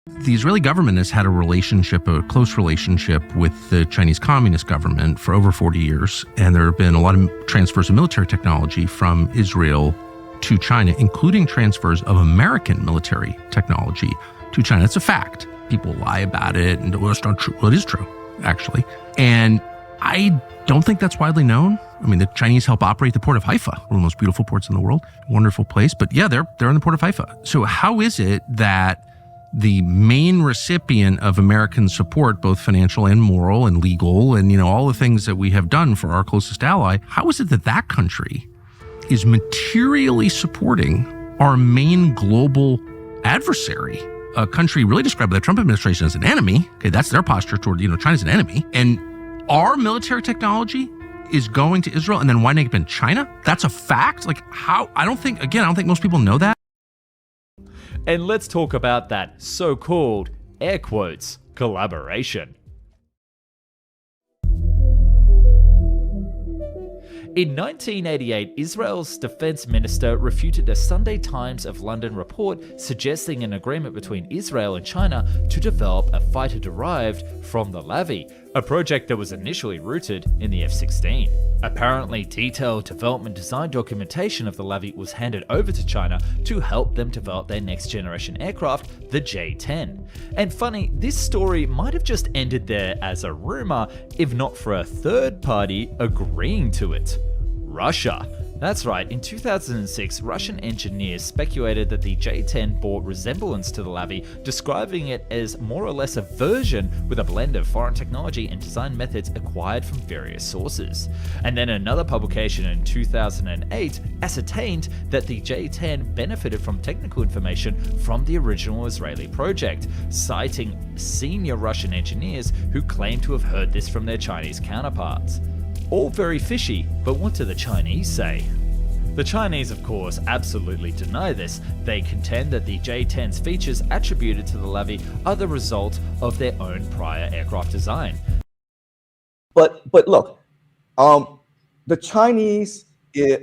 The Israeli government has had a close relationship with the Chinese Communist government for over 40 years. And there have been a lot of transfers of military technology from Israel to China, including transfers of American military technology to China. It's a fact. People lie about it, and well, it's not true. Well, it is true, actually. And I don't think that's widely known. I mean, the Chinese help operate the port of Haifa, one of the most beautiful ports in the world. Wonderful place. But yeah, they're in the port of Haifa. So how is it that the main recipient of American support, both financial and moral and legal, and all the things that we have done for our closest ally, how is it that that country is materially supporting our main global adversary, a country really described by the Trump administration as an enemy? Okay, that's their posture toward, China's an enemy. And our military technology is going to Israel and then winding up in China? That's a fact? Like how? I don't think most people know that. And let's talk about that so-called, air quotes, collaboration. In 1988, Israel's defense minister refuted a Sunday Times of London report suggesting an agreement between Israel and China to develop a fighter derived from the Lavi, a project that was initially rooted in the F-16. Apparently, detailed development design documentation of the Lavi was handed over to China to help them develop their next generation aircraft, the J-10. And funny, this story might have just ended there as a rumor, if not for a third party agreeing to it. Russia. That's right, in 2006, Russian engineers speculated that the J-10 bore resemblance to the Lavi, describing it as more or less a version with a blend of foreign technology and design methods acquired from various sources. And then another publication in 2008 ascertained that the J-10 benefited from technical information from the original Israeli project, citing senior Russian engineers who claimed to have heard this from their Chinese counterparts. All very fishy, but what do the Chinese say? The Chinese, of course, absolutely deny this. They contend that the J-10's features attributed to the Lavi are the result of their own prior aircraft design. But look, the Chinese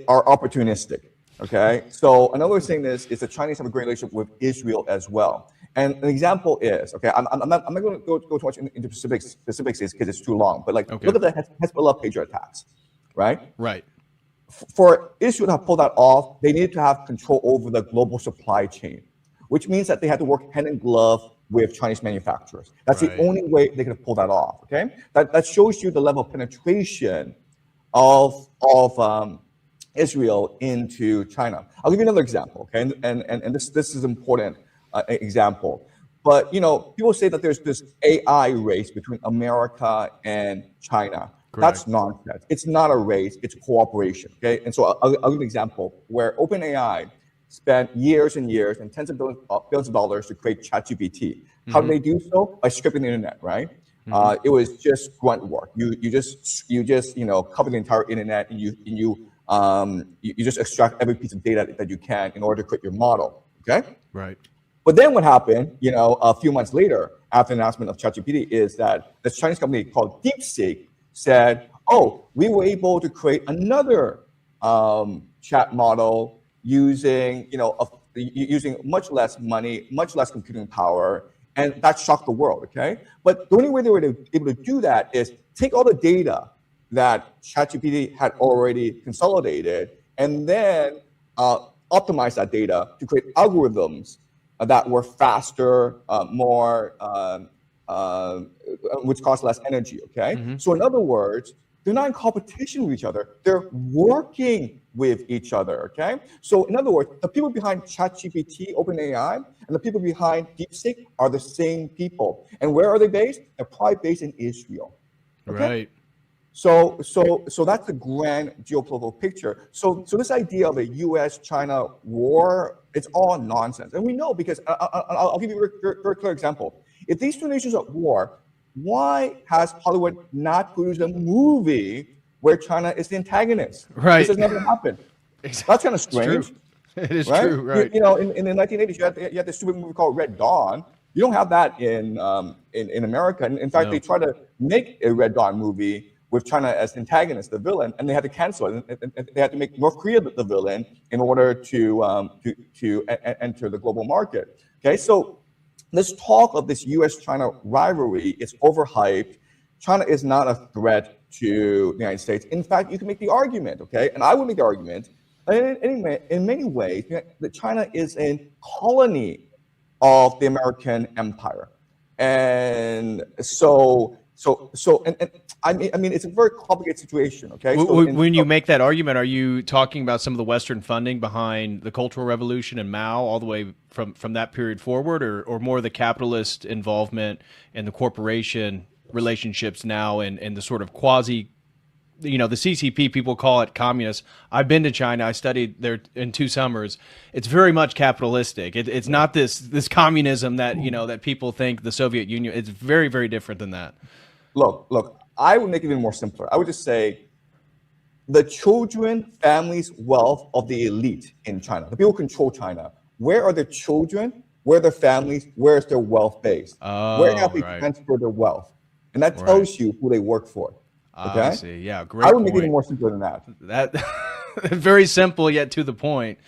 are opportunistic. Okay, so another thing is the Chinese have a great relationship with Israel as well. And an example is, okay, I'm not going to go too much into specifics because it's too long. But look at the Hezbollah pager attacks, right? Right. For Israel to pull that off, they needed to have control over the global supply chain, which means that they had to work hand in glove with Chinese manufacturers. That's the only way they could pull that off. Okay, that shows you the level of penetration of Israel into China. I'll give you another example. Okay, and this is important. Example, but people say that there's this AI race between America and China. Correct. That's nonsense. It's not a race, it's cooperation. Okay, and so I'll give an example where OpenAI spent years and years and tens of billions of dollars to create ChatGPT. How did they do so? By stripping the internet, right? It was just grunt work. You just cover the entire internet, and you just extract every piece of data that you can in order to create your model. Okay, right. But then what happened, a few months later, after the announcement of ChatGPT, is that this Chinese company called DeepSeek said, "Oh, we were able to create another chat model using, using much less money, much less computing power," and that shocked the world. Okay, but the only way they were able to do that is take all the data that ChatGPT had already consolidated, and then optimize that data to create algorithms that were faster, more, which cost less energy, okay? So in other words, they're not in competition with each other. They're working with each other, okay? So in other words, the people behind ChatGPT, OpenAI, and the people behind DeepSeek are the same people. And where are they based? They're probably based in Israel. Okay? Right. So that's the grand geopolitical picture. So this idea of a U.S.-China war, it's all nonsense. And we know because, I'll give you a very clear example. If these two nations are at war, why has Hollywood not produced a movie where China is the antagonist? Right. This has never happened. Exactly. That's kind of strange. It is right? true, right. In the 1980s, you had this stupid movie called Red Dawn. You don't have that in America. And in fact, they tried to make a Red Dawn movie with China as the antagonist, the villain, and they had to cancel it. And they had to make North Korea the villain in order to enter the global market. Okay, so this talk of this U.S.-China rivalry is overhyped. China is not a threat to the United States. In fact, you can make the argument, okay, and I would make the argument, in many ways, that China is a colony of the American empire. And and I mean, it's a very complicated situation. Okay. When you make that argument, are you talking about some of the Western funding behind the Cultural Revolution and Mao, all the way from that period forward, or more the capitalist involvement and the corporation relationships now, and the sort of quasi, the CCP, people call it communist. I've been to China. I studied there in 2 summers. It's very much capitalistic. It's not this communism that, that people think the Soviet Union. It's very, very different than that. Look, I would make it even more simpler. I would just say the children, families, wealth of the elite in China, the people who control China, where are their children? Where are their families? Where is their wealth based? Where have they transferred their wealth? And that tells you who they work for. Okay. I see. Yeah, great. I would make it even more simpler than that. That very simple yet to the point.